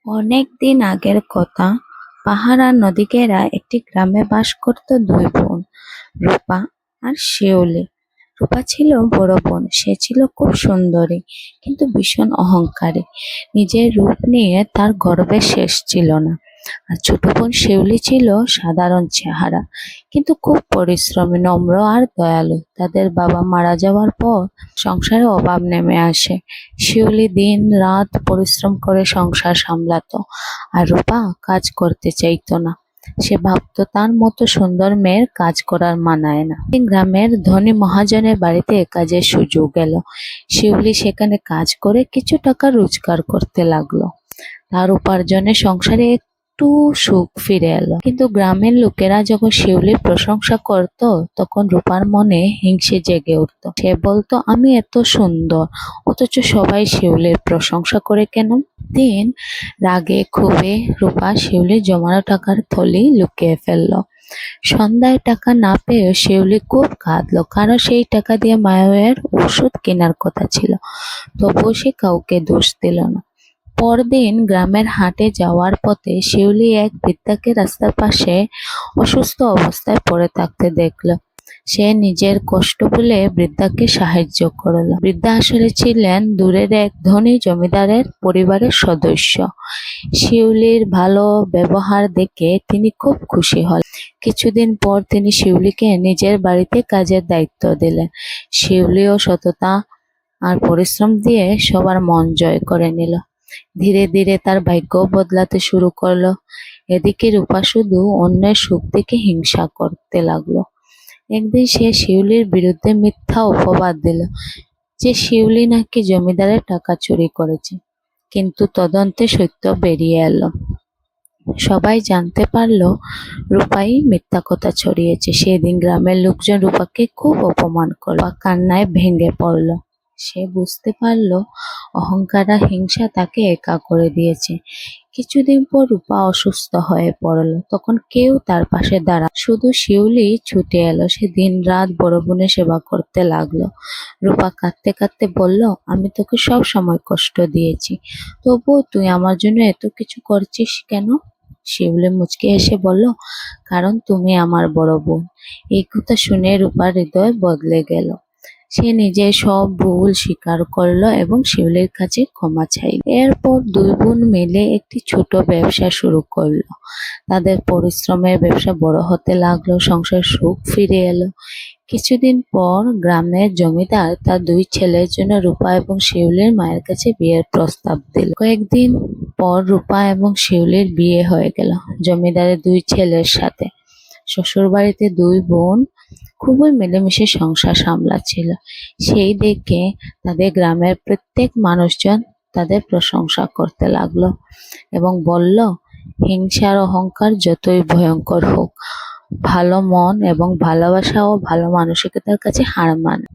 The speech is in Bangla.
অনেক দিন আগের কথা। পাহাড় আর নদী ঘেরা একটি গ্রামে বাস করত দুই বোন, রূপা আর শিউলি। রূপা ছিল বড় বোন। সে ছিল খুব সুন্দরী, কিন্তু ভীষণ অহংকারী। নিজের রূপ নিয়ে তার গর্বের শেষ ছিল না। আর ছোট বোন শিউলি ছিল সাধারণ চেহারা, কিন্তু খুব পরিশ্রমী, নম্র আর দয়ালু। তাদের বাবা মারা যাওয়ার পর সংসারে অভাব নেমে আসে। শিউলি দিন রাত পরিশ্রম করে সংসার সামলাতো, আর রূপা কাজ করতে চাইতো না। সে ভাবতো তার মতো সুন্দর মেয়ের কাজ করার মানায় না। একদিন গ্রামের ধনী মহাজনের বাড়িতে কাজের সুযোগ এলো। শিউলি সেখানে কাজ করে কিছু টাকা রোজগার করতে লাগলো। তার উপার্জনে সংসারে একটু সুখ ফিরে এলো। কিন্তু গ্রামের লোকেরা যখন শিউলির প্রশংসা করত, তখন রূপার মনে হিংসে জেগে উঠত। সে বলতো, আমি এত সুন্দর, অথচ সবাই শিউলির প্রশংসা করে কেন? দিন রাগে ক্ষোভে রূপা শিউলির জমানো টাকার থলি লুকিয়ে ফেললো। সন্ধ্যায় টাকা না পেয়ে শিউলি খুব কাঁদলো, কারণ সেই টাকা দিয়ে মায়ের ওষুধ কেনার কথা ছিল। তবুও সে কাউকে দোষ দিল না। পরদিন গ্রামের হাটে যাওয়ার পথে শিউলি এক বৃদ্ধাকে রাস্তার পাশে অসুস্থ অবস্থায় পড়ে থাকতে দেখল। সে নিজের কষ্ট বলে বৃদ্ধাকে সাহায্য করল। বৃদ্ধা আসলে ছিলেন দূরের এক ধনী জমিদারের পরিবারের সদস্য। শিউলির ভালো ব্যবহার দেখে তিনি খুব খুশি হলেন। কিছুদিন পর তিনি শিউলিকে নিজের বাড়িতে কাজের দায়িত্ব দিলেন। শিউলিও সততা আর পরিশ্রম দিয়ে সবার মন জয় করে নিল। ধীরে ধীরে তার ভাগ্য বদলাতে শুরু করলো। এদিকে রূপা শুধু অন্যের সুখ দেখে হিংসা করতে লাগলো। একদিন সে শিউলির বিরুদ্ধে মিথ্যা অপবাদ দিল যে শিউলি নাকি জমিদারের টাকা চুরি করেছে। কিন্তু তদন্তে সত্য বেরিয়ে এলো। সবাই জানতে পারলো রূপাই মিথ্যা কথা ছড়িয়েছে। সেদিন গ্রামের লোকজন রূপাকে খুব অপমান করলো। রূপা কান্নায় ভেঙে পড়ল। সে বুঝতে পারলো অহংকার আর হিংসা তাকে একা করে দিয়েছে। কিছুদিন পর রূপা অসুস্থ হয়ে পড়ল। তখন কেউ তার পাশে দাঁড়া, শুধু শিউলি ছুটে এলো। সে দিন রাত বড় বোনের সেবা করতে লাগলো। রূপা কাঁদতে কাঁদতে বলল, আমি তোকে সব সময় কষ্ট দিয়েছি, তবুও তুই আমার জন্য এত কিছু করছিস কেন? শিউলি মুচকি হেসে বলল, কারণ তুমি আমার বড় বোন। এই কথা শুনে রূপার হৃদয় বদলে গেল। সে নিজের সব ভুল স্বীকার করলো এবং শিউলির কাছে ক্ষমা চাইল। এরপর দুই বোন মিলে একটি ছোট ব্যবসা শুরু করলো। তাদের পরিশ্রমের ব্যবসা বড় হতে লাগলো, সংসার সুখ ফিরে এলো। কিছুদিন পর গ্রামের জমিদার তার দুই ছেলের জন্য রূপা এবং শিউলির মায়ের কাছে বিয়ের প্রস্তাব দিল। কয়েকদিন পর রূপা এবং শিউলির বিয়ে হয়ে গেল জমিদারের দুই ছেলের সাথে। শ্বশুরবাড়িতে দুই বোন খুবই মিলেমিশে সংসার সামলাচ্ছিল। সেই দেখে তাদের গ্রামের প্রত্যেক মানুষজন তাদের প্রশংসা করতে লাগলো এবং বলল, হিংসার অহংকার যতই ভয়ঙ্কর হোক, ভালো মন এবং ভালোবাসা ও ভালো মানসিকতার কাছে হার মানে।